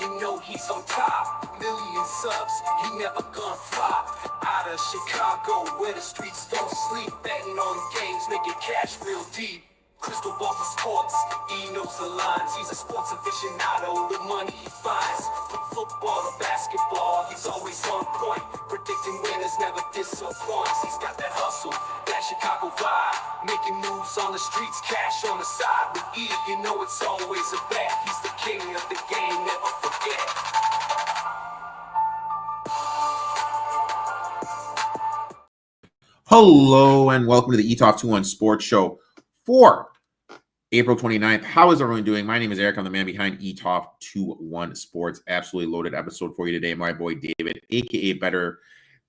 you know he's on top. Million subs, he never gonna flop. Out of Chicago, where the streets don't sleep. Betting on games, making cash real deep. Crystal ball for sports, he knows the lines. He's a sports aficionado, the money he finds. From football to basketball, he's always on point. Predicting winners never disappoints. He's got that hustle, that Chicago vibe. Making moves on the streets, cash on the side. With E, you know it's always a bet. He's the king of the game, never forget. Hello and welcome to the Etoft21sports Show for April 29th. How is everyone doing? My name is Erik. I'm the man behind Etoft21sports. Absolutely loaded episode for you today. My boy David, aka Better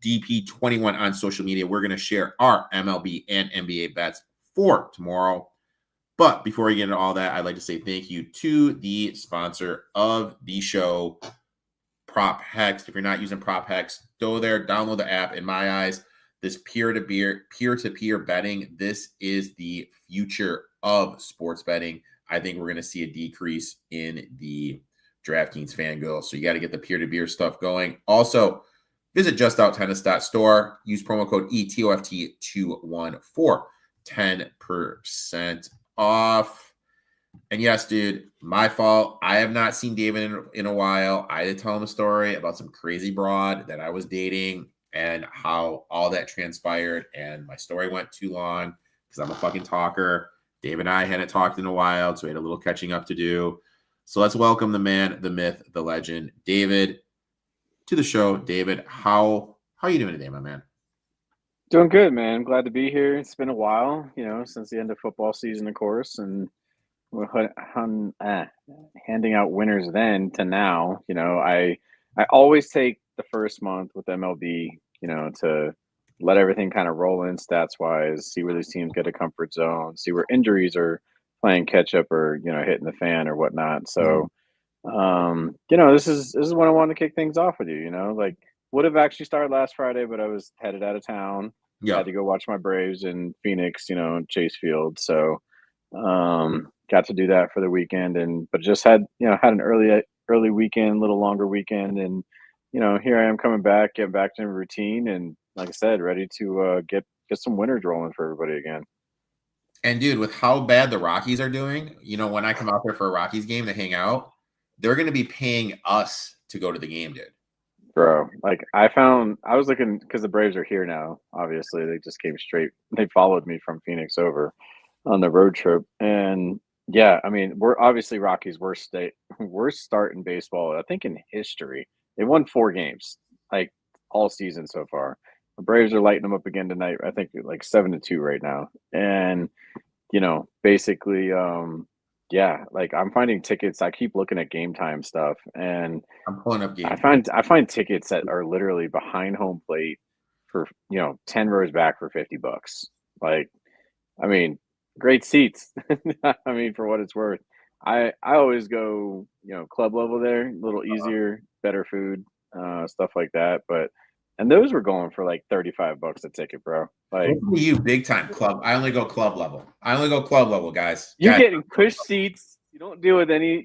DP21 on social media. We're going to share our MLB and NBA bets for tomorrow. But before we get into all that, I'd like to say thank you to the sponsor of the show, ProphetX. If you're not using ProphetX, go there, download the app. In my eyes, this peer-to-peer betting, this is the future of sports betting. I think we're going to see a decrease in the DraftKings Fangirl. So you got to get the peer-to-peer stuff going. Also, visit justouttennis.store. Use promo code ETOFT21 for 10% off. And yes, dude, my fault. I have not seen David in a while. I had to tell him a story about some crazy broad that I was dating and how all that transpired. And my story went too long because I'm a fucking talker. Dave and I hadn't talked in a while, so we had a little catching up to do. So let's welcome the man, the myth, the legend, David, to the show. David, how are you doing today, my man? Doing good, man. Glad to be here. It's been a while, since the end of football season, of course, and we're handing out winners then to now. I always take the first month with MLB, to let everything kind of roll in stats wise, see where these teams get a comfort zone, see where injuries are playing catch up or hitting the fan or whatnot. So, this is when I wanted to kick things off with you. Like would have actually started last Friday, but I was headed out of town. Yeah, Had to go watch my Braves in Phoenix, Chase Field. So, got to do that for the weekend, but just had an early weekend, a little longer weekend, and here I am coming back, getting back to the routine, and like I said, ready to get some winners rolling for everybody again. And dude, with how bad the Rockies are doing, when I come out there for a Rockies game to hang out, they're going to be paying us to go to the game, dude. Bro, like I was looking because the Braves are here now. Obviously, they just came straight. They followed me from Phoenix over on the road trip, and yeah, I mean, we're obviously Rockies' worst start in baseball, I think, in history. They won 4 games, like all season so far. The Braves are lighting them up again tonight. I think like 7-2 right now. And, basically, yeah, like I'm finding tickets. I keep looking at game time stuff, and I'm pulling up game. I find tickets that are literally behind home plate for, 10 rows back for $50. Like, I mean, great seats. I mean, for what it's worth. I always go, club level there, a little easier, better food, stuff like that. And those were going for like $35 a ticket, bro. Like you big time club. I only go club level, guys. You're getting cush seats. You don't deal with any,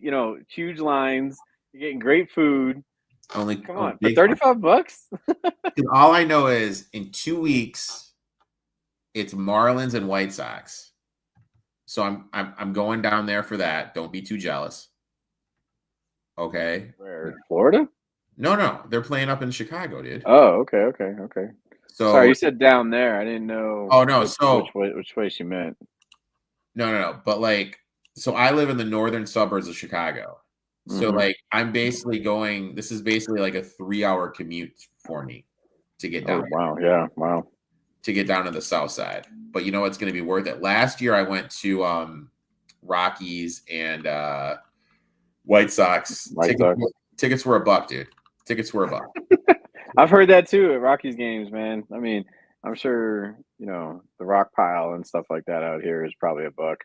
huge lines. You're getting great food. Come on, for $35? All I know is in 2 weeks, it's Marlins and White Sox. So I'm going down there for that. Don't be too jealous. Okay. Where? Florida? No. They're playing up in Chicago, dude. Oh, okay. So sorry, you said down there. I didn't know. Oh no. Which place you meant? No. But like, so I live in the northern suburbs of Chicago. So like, I'm basically going. This is basically like a 3-hour commute for me to get down. Oh, wow. Yeah. Wow. To get down to the south side. But you know it's going to be worth it. Last year I went to Rockies and White Sox. Tickets were $1, dude. Tickets were $1. I've heard that too at Rockies games, man. I mean, I'm sure, the rock pile and stuff like that out here is probably $1.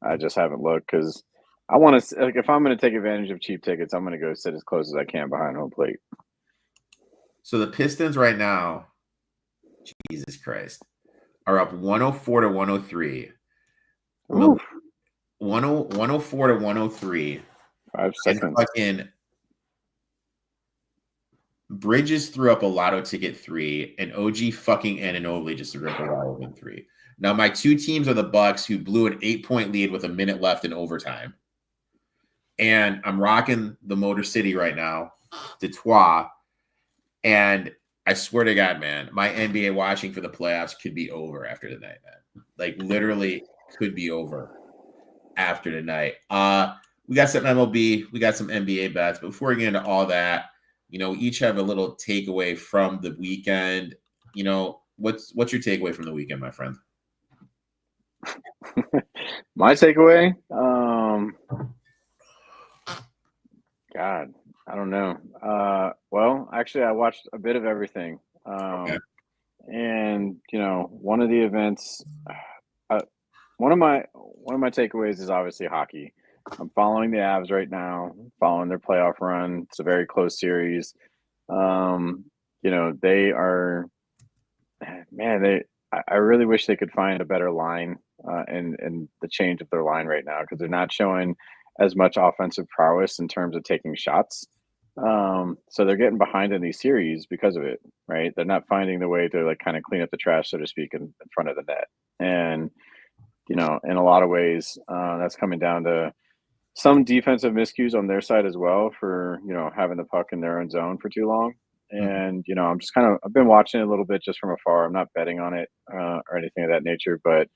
I just haven't looked because I want to, like, if I'm going to take advantage of cheap tickets, I'm going to go sit as close as I can behind home plate. So the Pistons right now, Jesus Christ, are up 104 to 103. 104 to 103. 5 seconds. Fucking Bridges threw up a lotto ticket 3, and OG fucking Anunoby just threw up a lotto win 3. Now, my two teams are the Bucks, who blew an 8-point lead with a minute left in overtime. And I'm rocking the Motor City right now, Detroit. And I swear to God, man, my NBA watching for the playoffs could be over after tonight, man. Like, literally could be over after tonight. We got some MLB, we got some NBA bets. But before we get into all that, we each have a little takeaway from the weekend. What's your takeaway from the weekend, my friend? My takeaway, God, I don't know. Well, actually, I watched a bit of everything. Okay. And one of the events, one of my takeaways is obviously hockey. I'm following the Avs right now, following their playoff run. It's a very close series. They are, man. I really wish they could find a better line in the change of their line right now, because they're not showing as much offensive prowess in terms of taking shots. So they're getting behind in these series because of it, right? They're not finding the way to like kind of clean up the trash, so to speak, in front of the net. And in a lot of ways, that's coming down to some defensive miscues on their side as well for having the puck in their own zone for too long. And I'm just I've been watching it a little bit just from afar. I'm not betting on it or anything of that nature, but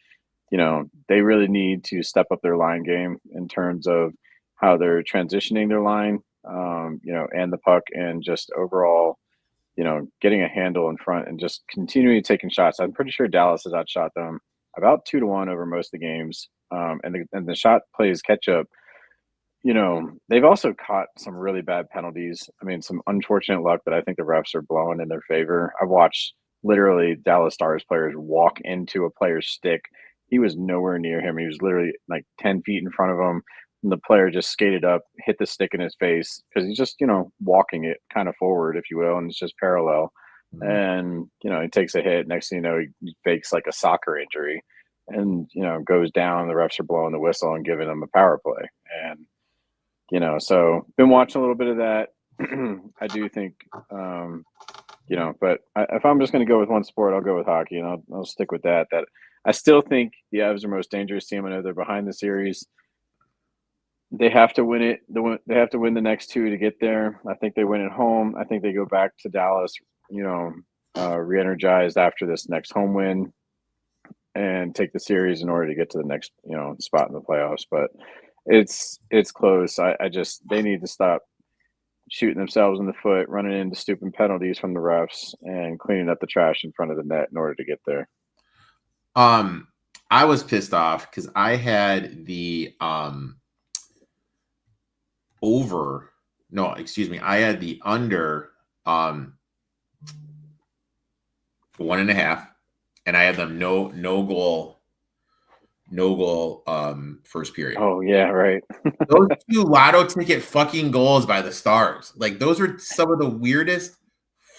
they really need to step up their line game in terms of how they're transitioning their line, and the puck, and just overall, getting a handle in front and just continuing taking shots. I'm pretty sure Dallas has outshot them about 2-1 over most of the games. And the shot plays catch up. They've also caught some really bad penalties. I mean, some unfortunate luck that I think the refs are blowing in their favor. I've watched literally Dallas Stars players walk into a player's stick. He was nowhere near him. He was literally like 10 feet in front of him. And the player just skated up, hit the stick in his face because he's just, walking it kind of forward, if you will, and it's just parallel. And, he takes a hit. Next thing you know, he fakes like a soccer injury and, goes down. The refs are blowing the whistle and giving him a power play. And, so been watching a little bit of that. I do think, but if I'm just going to go with one sport, I'll go with hockey, and I'll stick with that. That I still think the Avs are most dangerous team. I know they're behind the series. They have to win it. They have to win the next two to get there. I think they win at home. I think they go back to Dallas, re-energized after this next home win and take the series in order to get to the next, spot in the playoffs. But it's close. They need to stop shooting themselves in the foot, running into stupid penalties from the refs, and cleaning up the trash in front of the net in order to get there. I was pissed off because I had the I had the under 1.5, and I had them no goal first period. Oh yeah, right. Those two lotto ticket fucking goals by the Stars, like those are some of the weirdest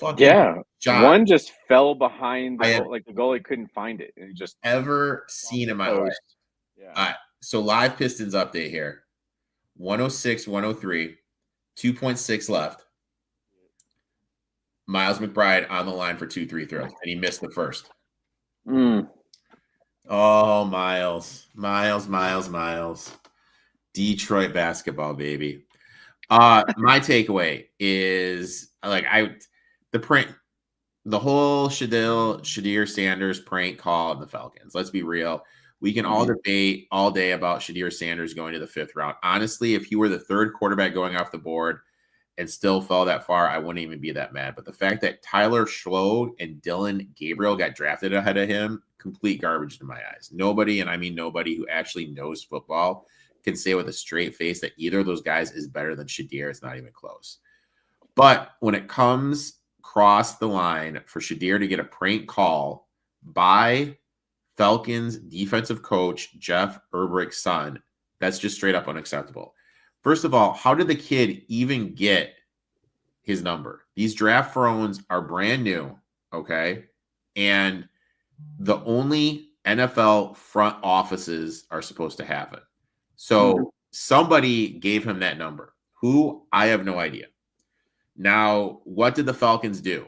fucking shots one just fell behind the I goal, like the goalie couldn't find it, and just ever seen in my life. Yeah. So live Pistons update here: 106, 103, 2.6 left. Miles McBride on the line for 2-3 throws, and he missed the first. Oh, Miles. Detroit basketball, baby. My takeaway is the whole Shadir Sanders prank call of the Falcons. Let's be real. We can all debate all day about Shadir Sanders going to the 5th round. Honestly, if he were the 3rd quarterback going off the board and still fell that far, I wouldn't even be that mad. But the fact that Tyler Schloed and Dylan Gabriel got drafted ahead of him, complete garbage in my eyes. Nobody, and I mean nobody, who actually knows football can say with a straight face that either of those guys is better than Shadir. It's not even close. But when it comes across the line for Shadir to get a prank call by Falcons defensive coach Jeff Ulbricht's son, that's just straight up unacceptable. First of all, how did the kid even get his number? These draft phones are brand new, okay? And the only NFL front offices are supposed to have it. So somebody gave him that number. Who? I have no idea. Now, what did the Falcons do?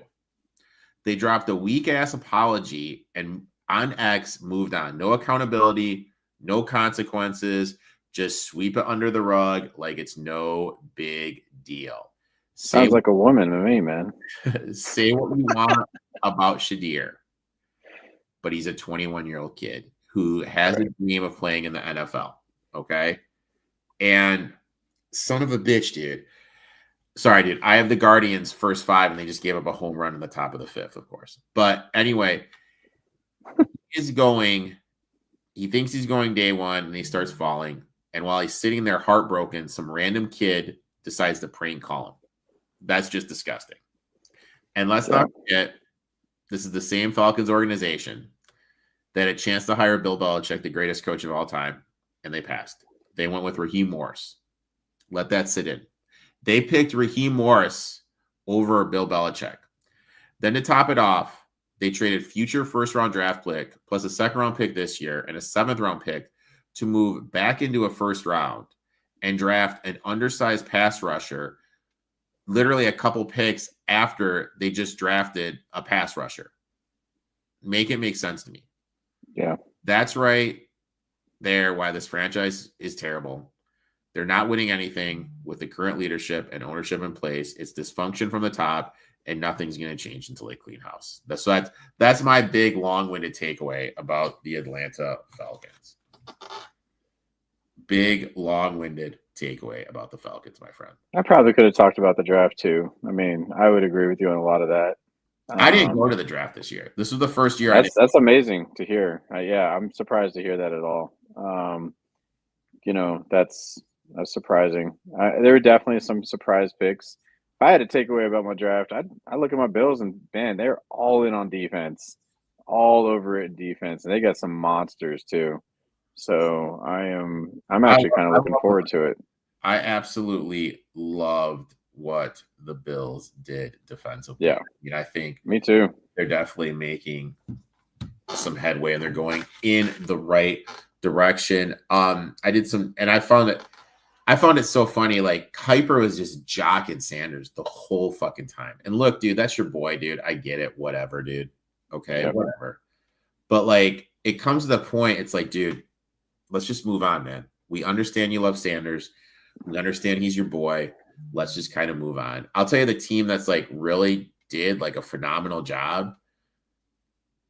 They dropped a weak-ass apology and on X moved on. No accountability, no consequences. Just sweep it under the rug like it's no big deal. Sounds like a woman to me, man. Say what you want about Shadir, but he's a 21-year-old kid who has a dream of playing in the NFL. Okay. And son of a bitch, dude. Sorry, dude. I have the Guardians first 5, and they just gave up a home run in the top of the 5th, of course. But anyway, he thinks he's going day one, and he starts falling. And while he's sitting there heartbroken, some random kid decides to prank call him. That's just disgusting. And let's not forget, this is the same Falcons organization that had a chance to hire Bill Belichick, the greatest coach of all time, and they passed. They went with Raheem Morris. Let that sit in. They picked Raheem Morris over Bill Belichick. Then to top it off, they traded future first-round draft pick plus a second-round pick this year and a 7th-round pick to move back into a first round and draft an undersized pass rusher literally a couple picks after they just drafted a pass rusher. Make it make sense to me. Yeah. That's right there why this franchise is terrible. They're not winning anything with the current leadership and ownership in place. It's dysfunction from the top, and nothing's going to change until they clean house. That's my big long-winded takeaway about the Atlanta Falcons. Big long-winded takeaway about the Falcons, my friend. I probably could have talked about the draft too. I mean, I would agree with you on a lot of that. I didn't go to the draft this year. This was the first year. That's amazing to hear. Yeah, I'm surprised to hear that at all. That's surprising. There were definitely some surprise picks. If I had to take away about my draft, I look at my Bills and man, they're all in on defense, all over it in defense, and they got some monsters too. So I'm actually kind of looking forward to it. I absolutely loved what the Bills did defensively. Yeah. I think me too. They're definitely making some headway and they're going in the right direction. I found it so funny. Like Kuiper was just jocking Sanders the whole fucking time. And look, dude, that's your boy, dude. I get it. Whatever, dude. Okay, yep. Whatever. But like, it comes to the point. It's like, dude, let's just move on, man. We understand you love Sanders. We understand he's your boy. Let's just kind of move on. I'll tell you the team that's like really did like a phenomenal job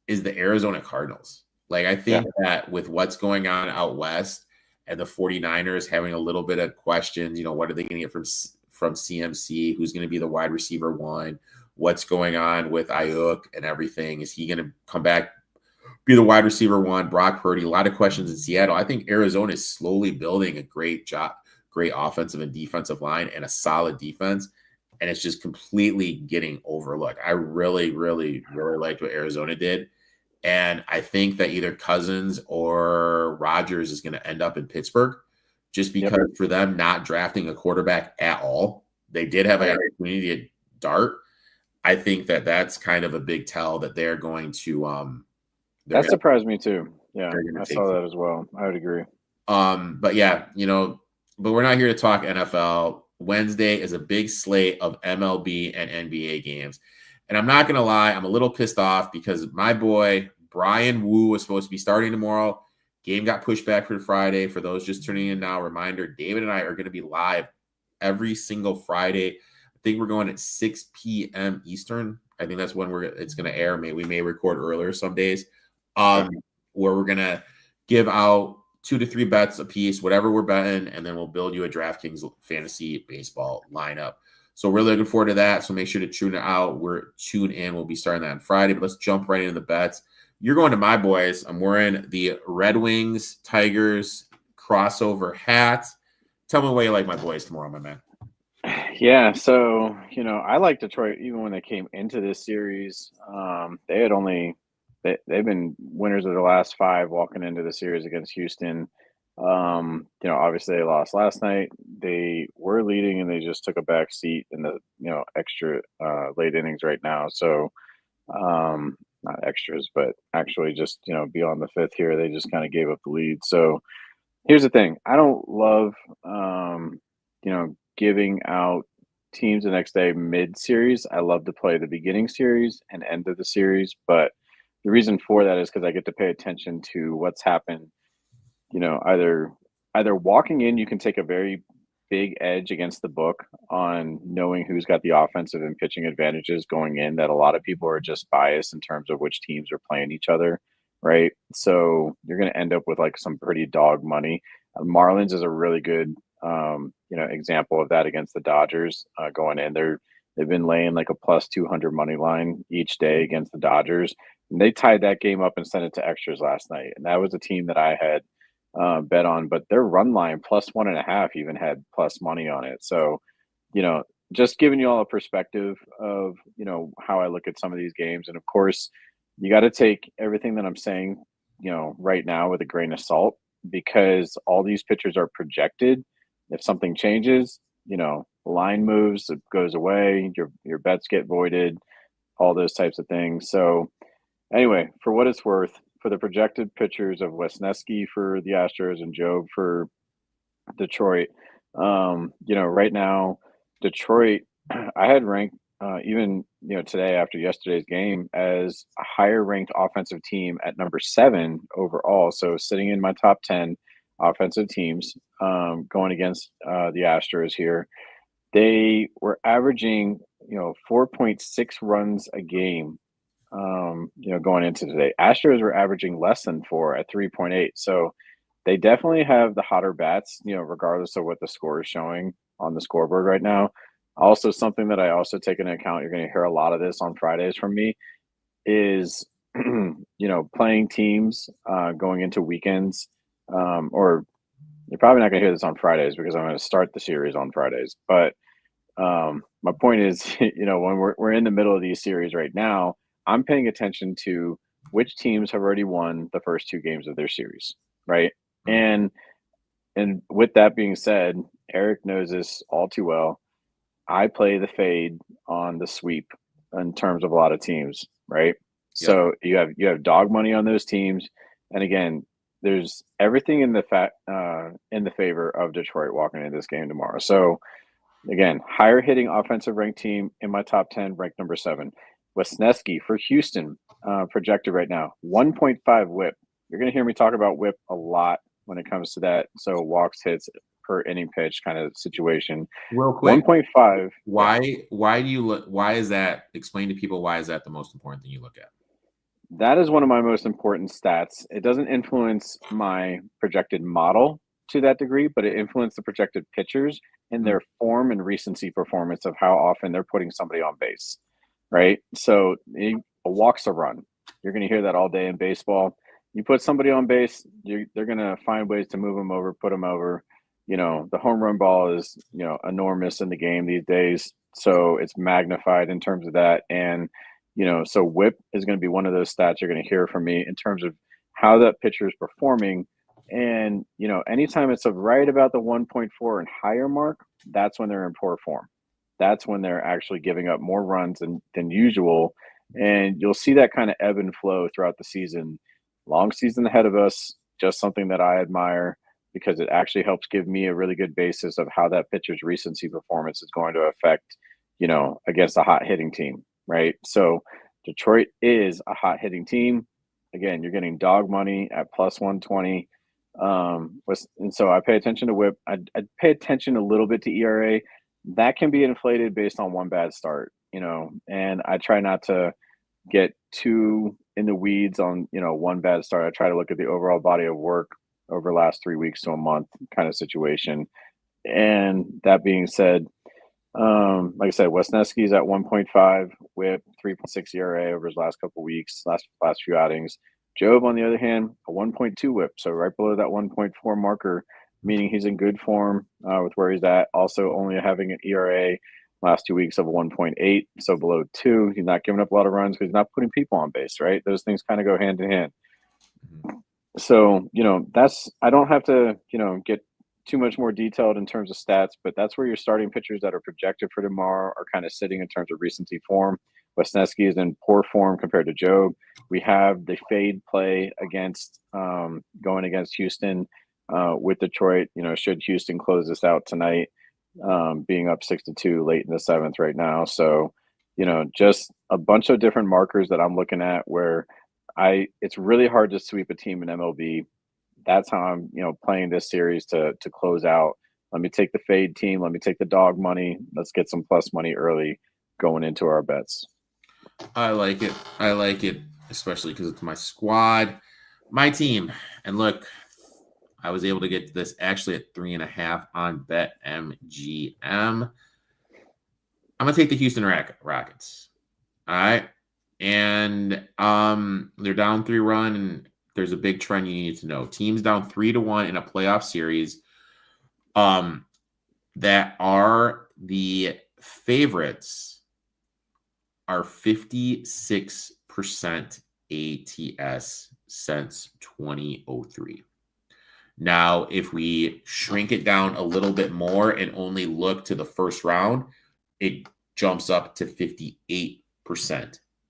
is the Arizona Cardinals. Like, I think that with what's going on out west and the 49ers having a little bit of questions, what are they going to get from CMC? Who's going to be the wide receiver 1? What's going on with Ayuk and everything? Is he going to come back, be the wide receiver 1? Brock Purdy, a lot of questions in Seattle. I think Arizona is slowly building a great offensive and defensive line and a solid defense. And it's just completely getting overlooked. I really, really, really liked what Arizona did. And I think that either Cousins or Rodgers is going to end up in Pittsburgh just because for them not drafting a quarterback at all, they did have an opportunity to dart. I think that that's kind of a big tell that they're going to that surprised me too. Yeah, I saw that as well. I would agree. But yeah, but we're not here to talk NFL. Wednesday is a big slate of MLB and NBA games. And I'm not going to lie, I'm a little pissed off because my boy, Brian Wu, was supposed to be starting tomorrow. Game got pushed back for Friday. For those just tuning in now, reminder, David and I are going to be live every single Friday. I think we're going at 6 p.m. Eastern. I think that's when it's going to air. We may record earlier some days, where we're going to give out 2 to 3 bets a piece, whatever we're betting, and then we'll build you a DraftKings fantasy baseball lineup. So we're looking forward to that. So make sure to tune it out. We're tuned in. We'll be starting that on Friday, but let's jump right into the bets. You're going to my boys. I'm wearing the Red Wings Tigers crossover hat. Tell me why you like my boys tomorrow, my man. Yeah, so, I like Detroit even when they came into this series. They had they've been winners of the last 5 walking into the series against Houston. Obviously they lost last night. They were leading and they just took a back seat in the, extra late innings right now. So not extras, but actually just, beyond the 5th here, they just kind of gave up the lead. So here's the thing. I don't love, giving out teams the next day mid-series. I love to play the beginning series and end of the series, but the reason for that is because I get to pay attention to what's happened. Either walking in, you can take a very big edge against the book on knowing who's got the offensive and pitching advantages going in, that a lot of people are just biased in terms of which teams are playing each other, right? So you're going to end up with like some pretty dog money. Marlins is a really good example of that against the Dodgers going in. They've been laying like a plus 200 money line each day against the Dodgers. And they tied that game up and sent it to extras last night. And that was a team that I had bet on, but their run line plus 1.5 even had plus money on it. So, just giving you all a perspective of, how I look at some of these games. And of course, you got to take everything that I'm saying, right now with a grain of salt, because all these pitchers are projected. If something changes, the line moves, it goes away, your bets get voided, all those types of things. So anyway, for what it's worth, for the projected pitchers of Wesneski for the Astros and Job for Detroit, right now, Detroit, I had ranked even today after yesterday's game as a higher ranked offensive team at number 7 overall. So sitting in my top 10 offensive teams going against the Astros here. They were averaging 4.6 runs a game going into today. Astros were averaging less than 4 at 3.8. So they definitely have the hotter bats, regardless of what the score is showing on the scoreboard right now. Also, something that I also take into account, you're going to hear a lot of this on Fridays from me, is, playing teams going into weekends, or you're probably not going to hear this on Fridays because I'm going to start the series on Fridays. But my point is, when we're in the middle of these series right now, I'm paying attention to which teams have already won the first 2 games of their series, right? And with that being said, Erik knows this all too well. I play the fade on the sweep in terms of a lot of teams, right? Yeah. So you have dog money on those teams, and again, there's everything in the favor of Detroit walking into this game tomorrow. So again, higher hitting offensive ranked team in my top 10, ranked number 7. Wesneski for Houston, projected right now, 1.5 whip. You're going to hear me talk about whip a lot when it comes to that. So walks, hits per inning pitch kind of situation. Real quick, 1.5. Why do you look? Why is that? Explain to people why is that the most important thing you look at? That is one of my most important stats. It doesn't influence my projected model to that degree, but it influences the projected pitchers and their form and recency performance of how often they're putting somebody on base, right? So a walk's a run. You're going to hear that all day in baseball. You put somebody on base, they're going to find ways to move them over, put them over. The home run ball is, enormous in the game these days. So it's magnified in terms of that. And, so whip is going to be one of those stats you're going to hear from me in terms of how that pitcher is performing. And, anytime it's right about the 1.4 and higher mark, that's when they're in poor form. That's when they're actually giving up more runs than usual. And you'll see that kind of ebb and flow throughout the season. Long season ahead of us, just something that I admire because it actually helps give me a really good basis of how that pitcher's recency performance is going to affect, against a hot hitting team, right? So Detroit is a hot hitting team. Again, you're getting dog money at plus 120. And so I pay attention to whip. I pay attention a little bit to ERA. That can be inflated based on one bad start, and I try not to get too in the weeds on, one bad start. I try to look at the overall body of work over the last 3 weeks to a month kind of situation. And that being said, like I said, Wesneski's at 1.5 whip, 3.6 ERA over his last couple of weeks, last few outings. Job, on the other hand, a 1.2 whip, so right below that 1.4 marker, meaning he's in good form with where he's at. Also, only having an ERA last 2 weeks of 1.8, so below 2. He's not giving up a lot of runs because he's not putting people on base, right? Those things kind of go hand in hand. So, I don't have to, get too much more detailed in terms of stats, but that's where your starting pitchers that are projected for tomorrow are kind of sitting in terms of recency form. Wesneski is in poor form compared to Job. We have the fade play against going against Houston with Detroit. Should Houston close this out tonight, being up 6-2 late in the seventh right now. So, just a bunch of different markers that I'm looking at where it's really hard to sweep a team in MLB. That's how I'm, playing this series to close out. Let me take the fade team. Let me take the dog money. Let's get some plus money early going into our bets. I like it. I like it, especially because it's my squad, my team. And look, I was able to get this actually at 3.5 on BetMGM. I'm gonna take the Houston Rockets. All right, and they're down 3-run, and there's a big trend you need to know. Teams down 3-1 in a playoff series, that are the favorites are 56% ATS since 2003. Now, if we shrink it down a little bit more and only look to the first round, it jumps up to 58%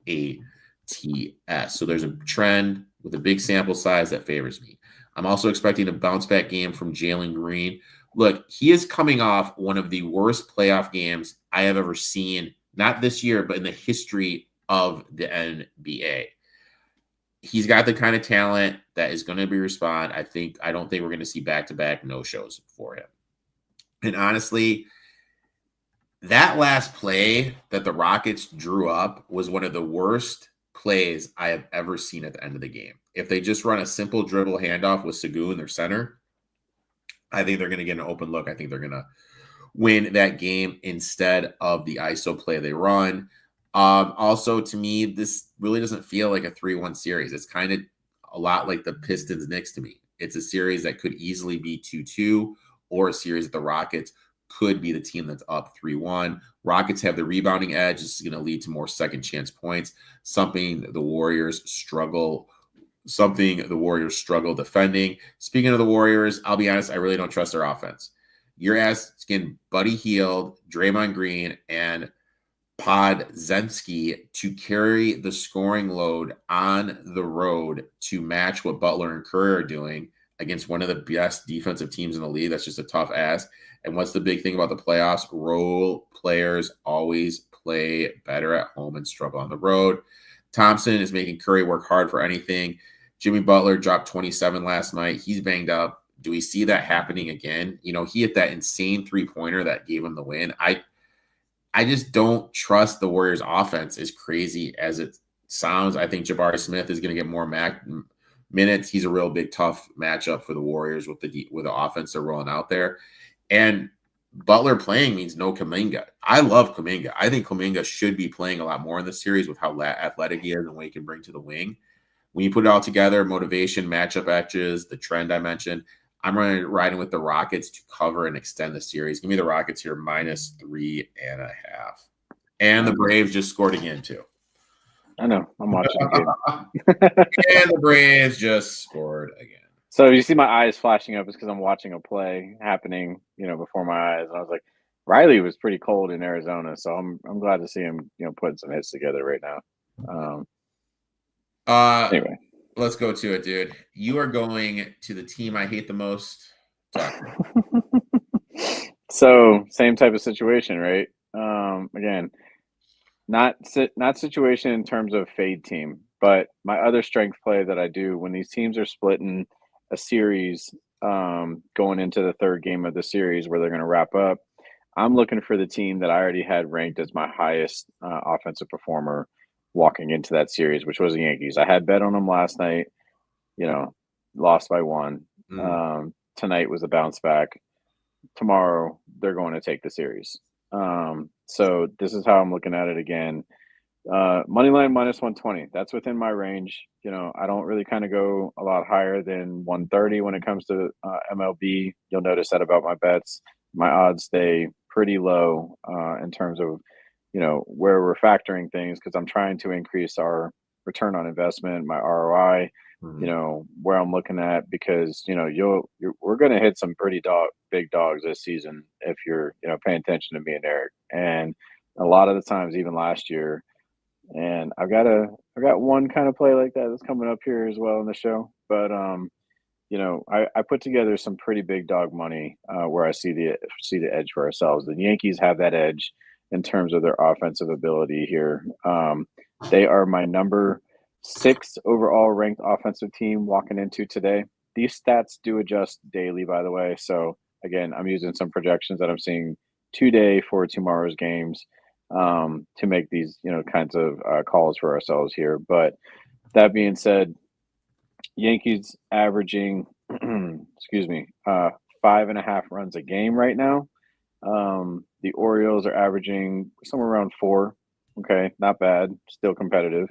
ATS. So there's a trend with a big sample size that favors me. I'm also expecting a bounce back game from Jalen Green. Look, he is coming off one of the worst playoff games I have ever seen, not this year, but in the history of the NBA. He's got the kind of talent that is going to be respond. I don't think we're going to see back-to-back no-shows for him. And honestly, that last play that the Rockets drew up was one of the worst plays I have ever seen at the end of the game. If they just run a simple dribble handoff with Seguin, their center, I think they're going to get an open look. I think they're going to win that game instead of the ISO play they run. Also, to me, this really doesn't feel like a 3-1 series. It's kind of a lot like the Pistons Knicks to me. It's a series that could easily be 2-2, or a series that the Rockets could be the team that's up 3-1. Rockets have the rebounding edge. This is going to lead to more second chance points, something the Warriors struggle defending. Speaking of the Warriors, I'll be honest, I really don't trust their offense. You're asking Buddy Hield, Draymond Green, and Podziemski to carry the scoring load on the road to match what Butler and Curry are doing against one of the best defensive teams in the league. That's just a tough ask. And what's the big thing about the playoffs? Role players always play better at home and struggle on the road. Thompson is making Curry work hard for anything. Jimmy Butler dropped 27 last night. He's banged up. Do we see that happening again? He hit that insane three-pointer that gave him the win. I just don't trust the Warriors' offense, as crazy as it sounds. I think Jabari Smith is going to get more minutes. He's a real big, tough matchup for the Warriors with the offense they're rolling out there. And Butler playing means no Kuminga. I love Kuminga. I think Kuminga should be playing a lot more in this series with how athletic he is and what he can bring to the wing. When you put it all together, motivation, matchup edges, the trend I mentioned, I'm riding with the Rockets to cover and extend the series. Give me the Rockets here -3.5. And the Braves just scored again, too. I know. I'm watching the game. And the Braves just scored again. So you see my eyes flashing up is because I'm watching a play happening, before my eyes. And I was like, Riley was pretty cold in Arizona, so I'm glad to see him, putting some hits together right now. Anyway. Let's go to it, dude. You are going to the team I hate the most. So same type of situation, right? Again, not situation in terms of fade team, but my other strength play that I do when these teams are splitting a series, going into the third game of the series where they're going to wrap up, I'm looking for the team that I already had ranked as my highest offensive performer walking into that series, which was the Yankees. I had bet on them last night, lost by 1. Tonight was a bounce back. Tomorrow, they're going to take the series. So this is how I'm looking at it again. Moneyline -120. That's within my range. I don't really kind of go a lot higher than 130 when it comes to MLB. You'll notice that about my bets. My odds stay pretty low in terms of where we're factoring things, because I'm trying to increase our return on investment, my ROI, where I'm looking at, because we're going to hit some pretty big dogs this season if you're paying attention to me and Erik. And a lot of the times, even last year, and I've got one kind of play like that that's coming up here as well in the show. But I put together some pretty big dog money where I see the edge for ourselves. The Yankees have that edge in terms of their offensive ability here. They are my number 6 overall ranked offensive team walking into today. These stats do adjust daily, by the way. So again, I'm using some projections that I'm seeing today for tomorrow's games to make these kinds of calls for ourselves here. But that being said, Yankees averaging, excuse me, 5.5 runs a game right now. The Orioles are averaging somewhere around 4. Okay, not bad, still competitive.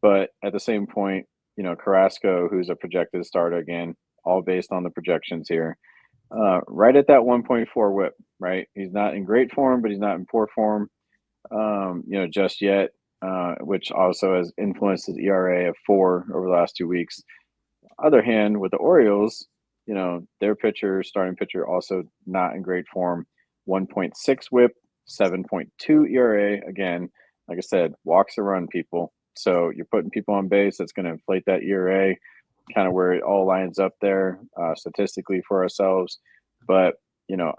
But at the same point, Carrasco, who's a projected starter again, all based on the projections here, right at that 1.4 whip, right? He's not in great form, but he's not in poor form, just yet, which also has influenced his ERA of 4 over the last 2 weeks. Other hand, with the Orioles, their starting pitcher, also not in great form. 1.6 whip, 7.2 ERA. Again, like I said, walks a run, people. So you're putting people on base. That's going to inflate that ERA, kind of where it all lines up there statistically for ourselves. But,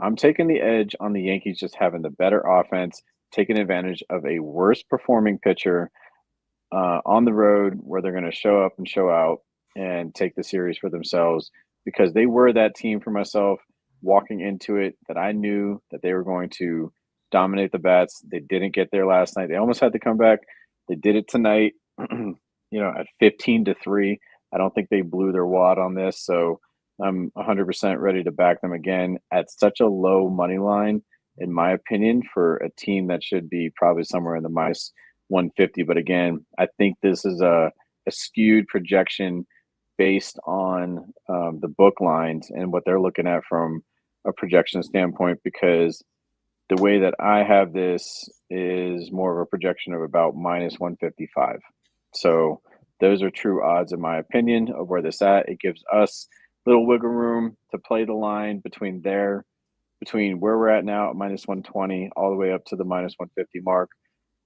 I'm taking the edge on the Yankees just having the better offense, taking advantage of a worse performing pitcher on the road where they're going to show up and show out and take the series for themselves, because they were that team for myself walking into it that I knew that they were going to dominate the bats. They didn't get there last night. They almost had to come back. They did it tonight, at 15-3. I don't think they blew their wad on this. So I'm 100% ready to back them again at such a low money line, in my opinion, for a team that should be probably somewhere in the minus 150. But again, I think this is a skewed projection based on the book lines and what they're looking at from a projection standpoint, because the way that I have this is more of a projection of about minus 155. So those are true odds, in my opinion, of where this at. It gives us little wiggle room to play the line between where we're at now at minus 120 all the way up to the minus 150 mark.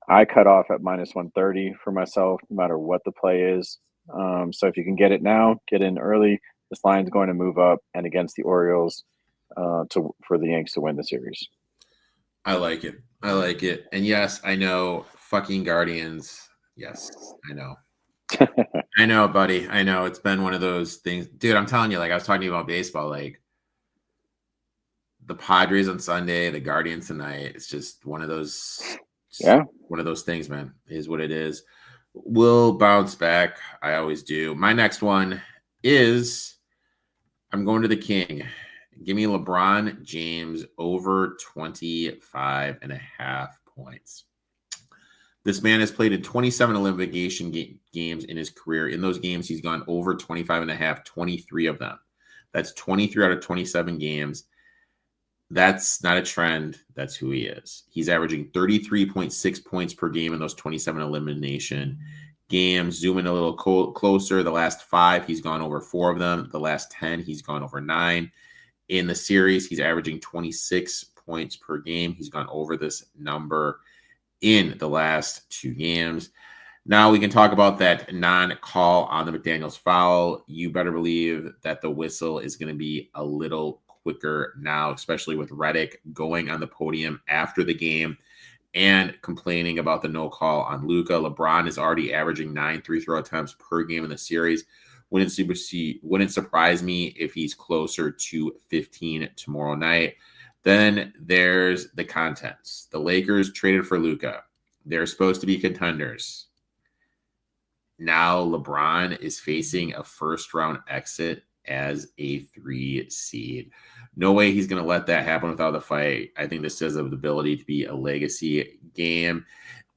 I cut off at minus 130 for myself, no matter what the play is. So if you can get it now, get in early. This line's going to move up, and against the Orioles, for the Yanks to win the series. I like it. I like it. And yes, I know, fucking Guardians. Yes, I know. I know, buddy. I know. It's been one of those things. Dude, I'm telling you, like I was talking to you about baseball, like the Padres on Sunday, the Guardians tonight. It's just one of those one of those things, man. It is what it is. We'll bounce back. I always do. My next one is I'm going to the King. Give me LeBron James over 25.5 points. This man has played in 27 elimination games in his career. In those games, he's gone over 25.5, 23 of them. That's 23 out of 27 games. That's not a trend. That's who he is. He's averaging 33.6 points per game in those 27 elimination games. Zoom in a little closer. The last 5, he's gone over 4 of them. The last 10, he's gone over 9. In the series, he's averaging 26 points per game. He's gone over this number in the last 2 games. Now we can talk about that non-call on the McDaniels foul. You better believe that the whistle is going to be a little quicker now, especially with Erik going on the podium after the game and complaining about the no call on Luka. LeBron is already averaging 9 3-throw attempts per game in the series. Wouldn't surprise me if he's closer to 15 tomorrow night. Then there's the contents. The Lakers traded for Luka. They're supposed to be contenders. Now LeBron is facing a first-round exit as a 3 seed. No way he's going to let that happen without a fight. I think this has the ability to be a legacy game.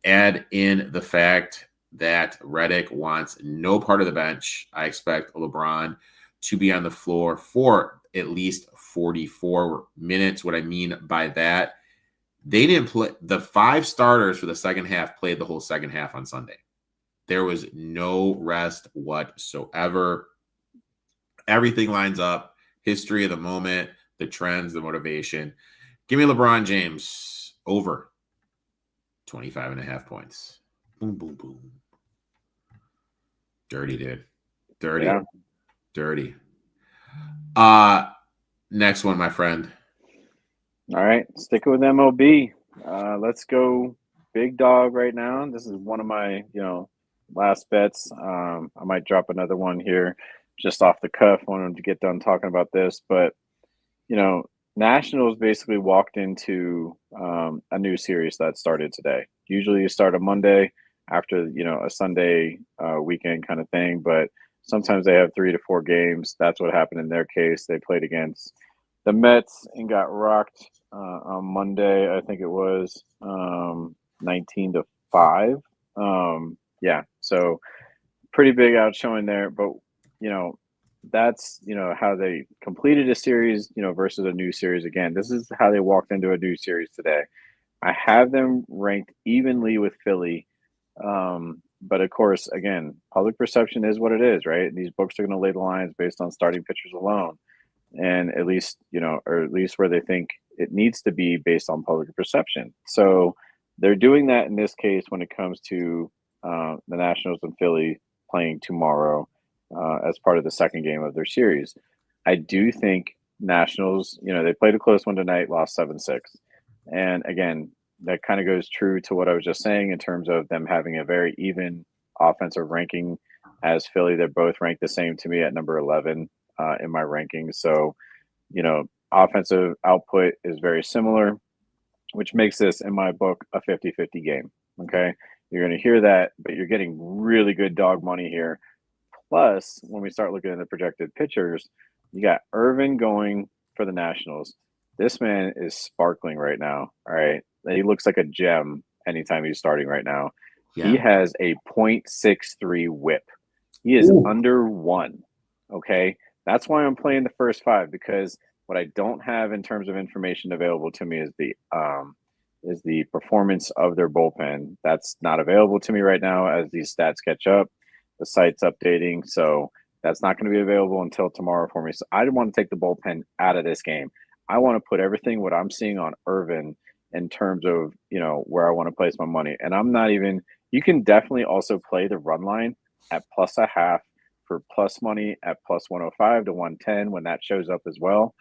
Add in the fact that Erik wants no part of the bench. I expect LeBron to be on the floor for at least 44 minutes. What I mean by that, they didn't play. The 5 starters for the second half played the whole second half on Sunday. There was no rest whatsoever. Everything lines up. History of the moment, the trends, the motivation. Give me LeBron James over 25.5 points. Boom, boom, boom. Dirty, dude. Dirty. Yeah. Dirty. Next one, my friend. All right, sticking with MLB. Let's go big dog right now. This is one of my, last bets. I might drop another one here just off the cuff. Wanted to get done talking about this, but Nationals basically walked into a new series that started today. Usually you start a Monday after, a Sunday weekend kind of thing, but sometimes they have 3 to 4 games. That's what happened in their case. They played against the Mets and got rocked on Monday. I think it was 19-5. Yeah, so pretty big outshowing there, but that's how they completed a series, versus a new series. Again, this is how they walked into a new series today. I have them ranked evenly with Philly, but of course, again, public perception is what it is, right? These books are going to lay the lines based on starting pitchers alone, and at least or at least where they think it needs to be based on public perception. So they're doing that in this case when it comes to the Nationals and Philly playing tomorrow as part of the second game of their series. I do think Nationals, they played a close one tonight, lost 7-6. And again, that kind of goes true to what I was just saying in terms of them having a very even offensive ranking as Philly. They're both ranked the same to me at number 11 in my rankings. So, offensive output is very similar, which makes this, in my book, a 50-50 game. Okay. You're going to hear that, but you're getting really good dog money here. Plus, when we start looking at the projected pitchers, you got Irvin going for the Nationals. This man is sparkling right now. All right. He looks like a gem anytime he's starting right now. Yeah. He has a .63 whip. He is under 1. Okay. That's why I'm playing the first 5, because what I don't have in terms of information available to me is the performance of their bullpen. That's not available to me right now as these stats catch up. The site's updating, so that's not going to be available until tomorrow for me. So I didn't want to take the bullpen out of this game. I want to put everything what I'm seeing on Irvin in terms of where I want to place my money. And I'm not even. You can definitely also play the run line at +0.5 for plus money at +105 to 110 when that shows up as well.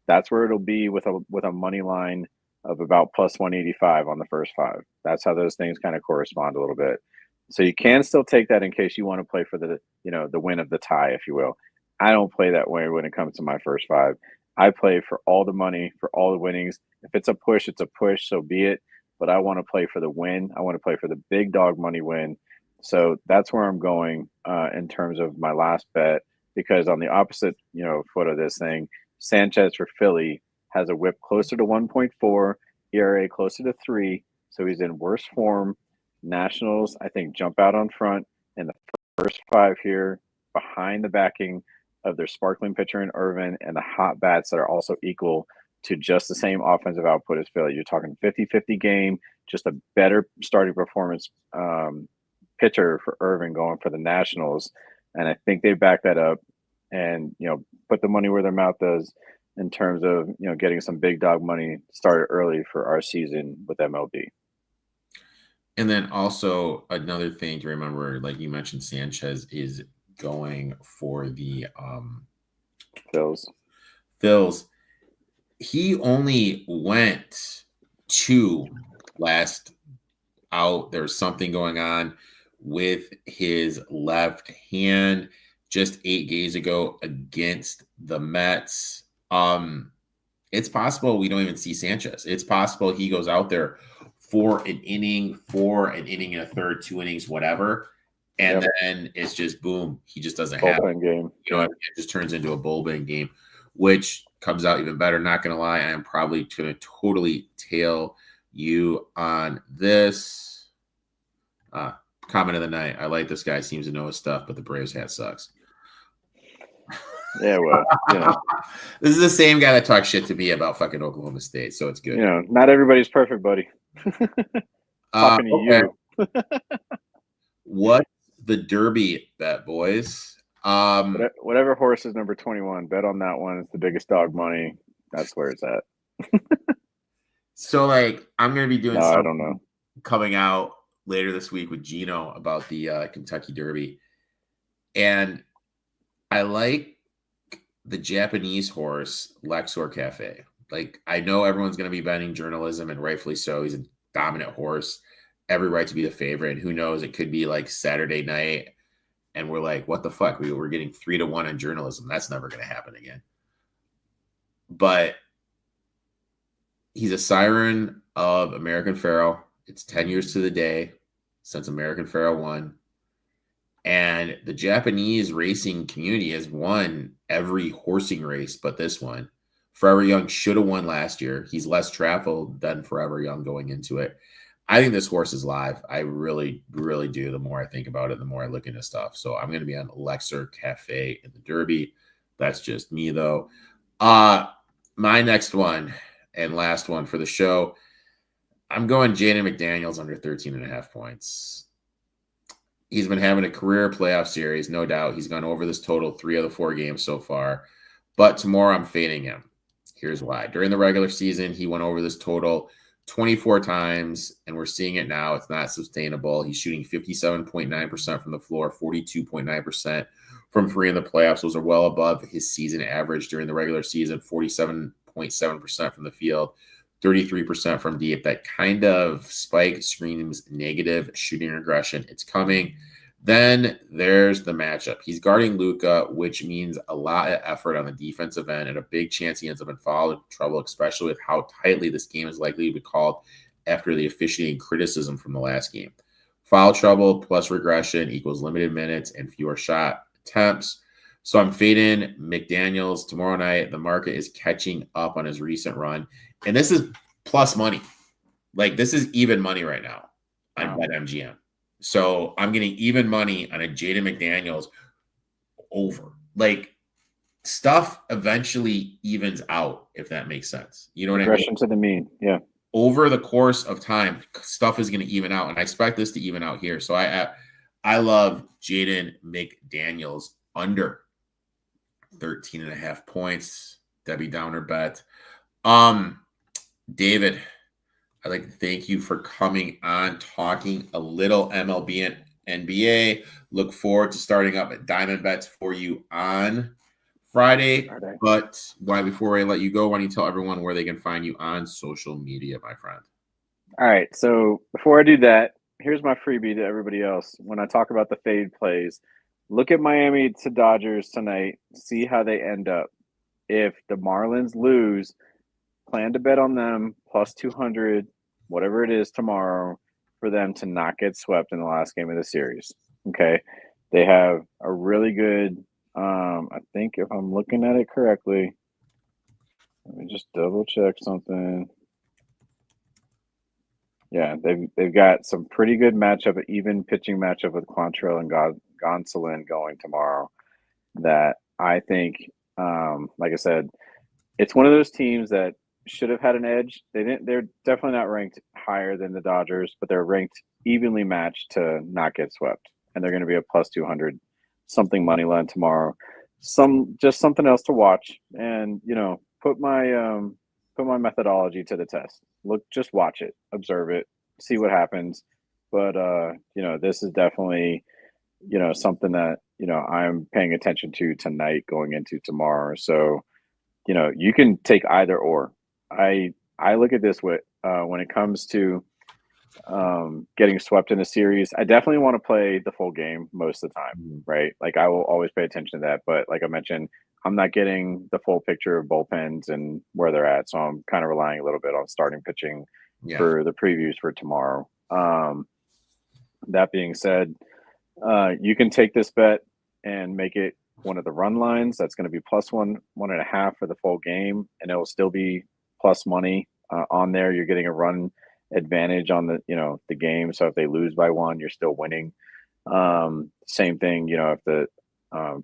That's where it'll be with a money line of about +185 on the first 5. That's how those things kind of correspond a little bit. So you can still take that in case you want to play for the win of the tie, if you will. I don't play that way when it comes to my first 5. I play for all the money, for all the winnings. If it's a push, it's a push, so be it. But I want to play for the win. I want to play for the big dog money win. So that's where I'm going in terms of my last bet, because on the opposite, foot of this thing, Sanchez for Philly has a whip closer to 1.4, ERA closer to 3, so he's in worse form. Nationals, I think, jump out on front in the first 5 here, behind the backing of their sparkling pitcher in Irvin and the hot bats that are also equal to just the same offensive output as Philly. You're talking 50-50 game, just a better starting performance pitcher for Irvin going for the Nationals. And I think they back that up and, put the money where their mouth does in terms of, getting some big dog money started early for our season with MLB. And then also another thing to remember, like you mentioned, Sanchez is going for the Phils. He only went 2 last out. There's something going on with his left hand just 8 days ago against the Mets. It's possible we don't even see Sanchez. It's possible he goes out there for an inning and a third, 2 innings, whatever. And then it's just boom. He just doesn't have game. It just turns into a bullpen game, which comes out even better. Not going to lie. I am probably going to totally tail you on this. Comment of the night. I like this guy. Seems to know his stuff, but the Braves hat sucks. Yeah, well, this is the same guy that talks shit to me about fucking Oklahoma State, so it's good. Not everybody's perfect, buddy. Talking to you. What the Derby bet, boys? Whatever horse is number 21, bet on that one. It's the biggest dog money. That's where it's at. So, I'm gonna be doing something I don't know. coming out later this week with Gino about the Kentucky Derby, and I like the Japanese horse, Lexor Cafe. Like, I know everyone's going to be betting journalism, and rightfully so. He's a dominant horse, every right to be the favorite. And who knows? It could be like Saturday night, and we're like, what the fuck? We're getting 3-1 on journalism. That's never going to happen again. But he's a siren of American Pharoah. It's 10 years to the day since American Pharoah won. And the Japanese racing community has won every horsing race but this one. Forever Young should have won last year. He's less traveled than Forever Young going into it. I think this horse is live. I really, really do. The more I think about it, the more I look into stuff. So I'm going to be on Lexor Cafe in the Derby. That's just me, though. My next one and last one for the show, I'm going Jaden McDaniels under 13.5 points. He's been having a career playoff series, no doubt. He's gone over this total 3 of the 4 games so far. But tomorrow I'm fading him. Here's why. During the regular season, he went over this total 24 times, and we're seeing it now. It's not sustainable. He's shooting 57.9% from the floor, 42.9% from 3 in the playoffs. Those are well above his season average during the regular season, 47.7% from the field, 33% from deep. That kind of spike screams negative shooting regression. It's coming. Then there's the matchup. He's guarding Luka, which means a lot of effort on the defensive end and a big chance he ends up in foul trouble, especially with how tightly this game is likely to be called after the officiating criticism from the last game. Foul trouble plus regression equals limited minutes and fewer shot attempts. So I'm fading McDaniels tomorrow night. The market is catching up on his recent run. And this is plus money. Like, this is even money right now on BetMGM. So I'm getting even money on a Jaden McDaniels over. Like, stuff eventually evens out, if that makes sense. You know what I mean? Regression to the mean. Yeah. Over the course of time, stuff is going to even out. And I expect this to even out here. So I love Jaden McDaniels under 13.5 points. Debbie Downer bet. David, I'd like to thank you for coming on, talking a little MLB and NBA. Look forward to starting up at Diamond Bets for you on Friday. But before I let you go, why don't you tell everyone where they can find you on social media, my friend? All right. So before I do that, here's my freebie to everybody else. When I talk about the fade plays, look at Miami to Dodgers tonight. See how they end up. If the Marlins lose, plan to bet on them plus 200, whatever it is tomorrow, for them to not get swept in the last game of the series. Okay. They have a really good, I think if I'm looking at it correctly, let me just double check something. Yeah, they've got some pretty good matchup, even pitching matchup with Quantrill and Gonsolin going tomorrow. That I think, like I said, it's one of those teams that should have had an edge. They're definitely not ranked higher than the Dodgers, but they're ranked evenly matched to not get swept, and they're going to be a plus 200 something money line tomorrow. Just something else to watch, and put my methodology to the test. Just watch it, observe it, see what happens. But this is definitely something that I'm paying attention to tonight going into tomorrow. So you can take either or. I look at this with when it comes to getting swept in a series, I definitely want to play the full game most of the time, right? Like, I will always pay attention to that. But like I mentioned, I'm not getting the full picture of bullpens and where they're at. So I'm kind of relying a little bit on starting pitching for the previews for tomorrow. That being said, you can take this bet and make it one of the run lines. That's going to be plus 1.5 for the full game, and it will still be plus money on there. You're getting a run advantage on the game. So if they lose by 1, you're still winning. Same thing, if the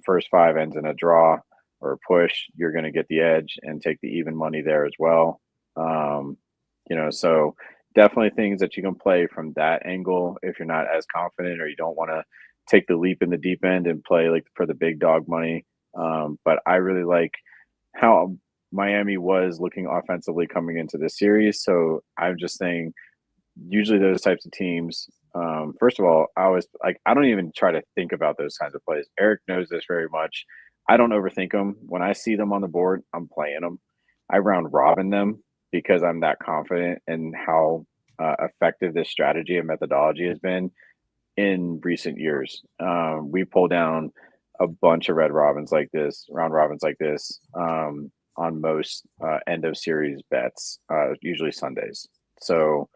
first 5 ends in a draw or a push, you're going to get the edge and take the even money there as well. So definitely things that you can play from that angle if you're not as confident or you don't want to take the leap in the deep end and play like for the big dog money. But I really like how Miami was looking offensively coming into this series. So I'm just saying, usually those types of teams, first of all, I don't even try to think about those kinds of plays. Erik knows this very much. I don't overthink them. When I see them on the board, I'm playing them. I round robin them because I'm that confident in how effective this strategy and methodology has been in recent years. We pull down a bunch of round robins like this, on most end of series bets, usually Sundays. So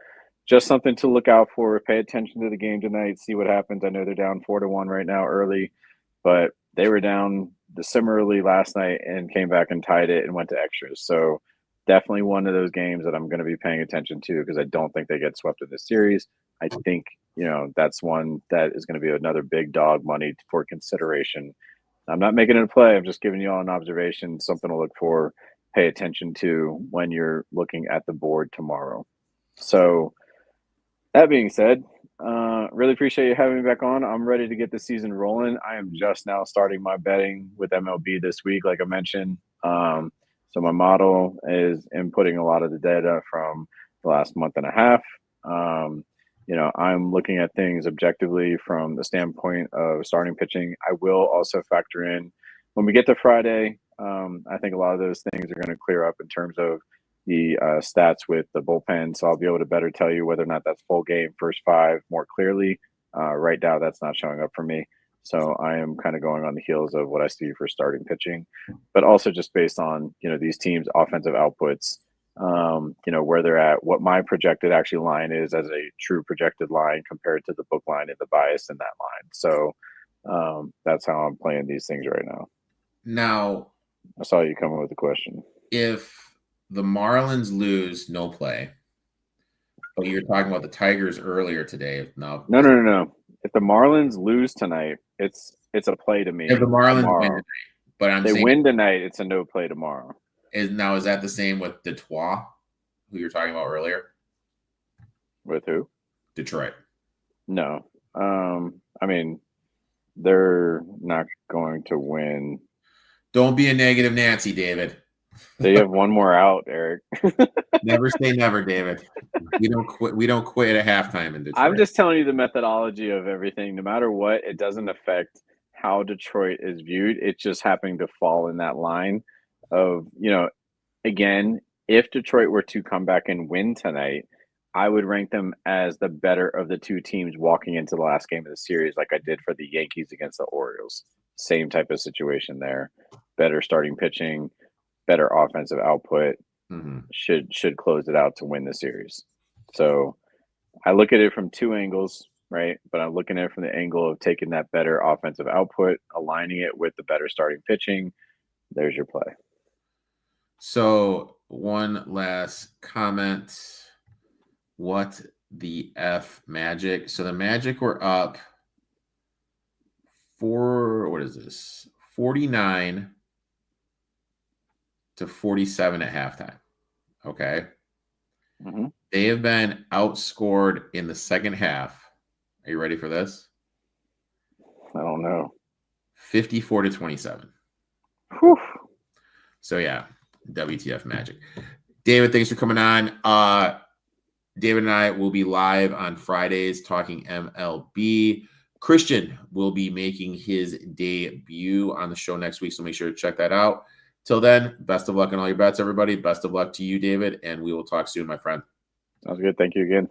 just something to look out for. Pay attention to the game tonight. See what happens. I know they're down 4-1 right now early, but they were down similarly last night and came back and tied it and went to extras. So definitely one of those games that I'm going to be paying attention to because I don't think they get swept in this series. I think, that's one that is going to be another big dog money for consideration. I'm not making it a play. I'm just giving you all an observation, something to look for, pay attention to when you're looking at the board tomorrow. So that being said, really appreciate you having me back on. I'm ready to get the season rolling. I am just now starting my betting with MLB this week, like I mentioned. So my model is inputting a lot of the data from the last month and a half. I'm looking at things objectively from the standpoint of starting pitching. I will also factor in when we get to Friday. I think a lot of those things are going to clear up in terms of the stats with the bullpen. So I'll be able to better tell you whether or not that's full game, first five more clearly. Right now, that's not showing up for me. So I am kind of going on the heels of what I see for starting pitching, but also just based on, these teams' offensive outputs, where they're at, what my projected actually line is as a true projected line compared to the book line and the bias in that line. So that's how I'm playing these things right now. Now, I saw you coming with a question. If the Marlins lose, no play. But you were talking about the Tigers earlier today. No. If the Marlins lose tonight, it's a play to me. If the Marlins win tonight, but I'm saying win tonight, it's a no play tomorrow. Is that the same with Detroit, who you were talking about earlier? With who? Detroit. No. They're not going to win. Don't be a negative Nancy, David. They have one more out, Erik. Never say never, David. We don't quit at halftime in Detroit. I'm just telling you the methodology of everything. No matter what, it doesn't affect how Detroit is viewed. It's just happening to fall in that line of, again, if Detroit were to come back and win tonight, I would rank them as the better of the two teams walking into the last game of the series, like I did for the Yankees against the Orioles. Same type of situation there. Better starting pitching, better offensive output, should close it out to win the series. So I look at it from two angles, right? But I'm looking at it from the angle of taking that better offensive output, aligning it with the better starting pitching. There's your play. So one last comment. What the F Magic? So the Magic were up 49 to 47 at halftime. Okay. Mm-hmm. They have been outscored in the second half. Are you ready for this? I don't know. 54 to 27. Whew. So yeah, WTF Magic. David, thanks for coming on. David and I will be live on Fridays talking MLB. Christian will be making his debut on the show next week, so make sure to check that out. Till then, best of luck on all your bets, everybody. Best of luck to you, David, and we will talk soon, my friend. Sounds good. Thank you again.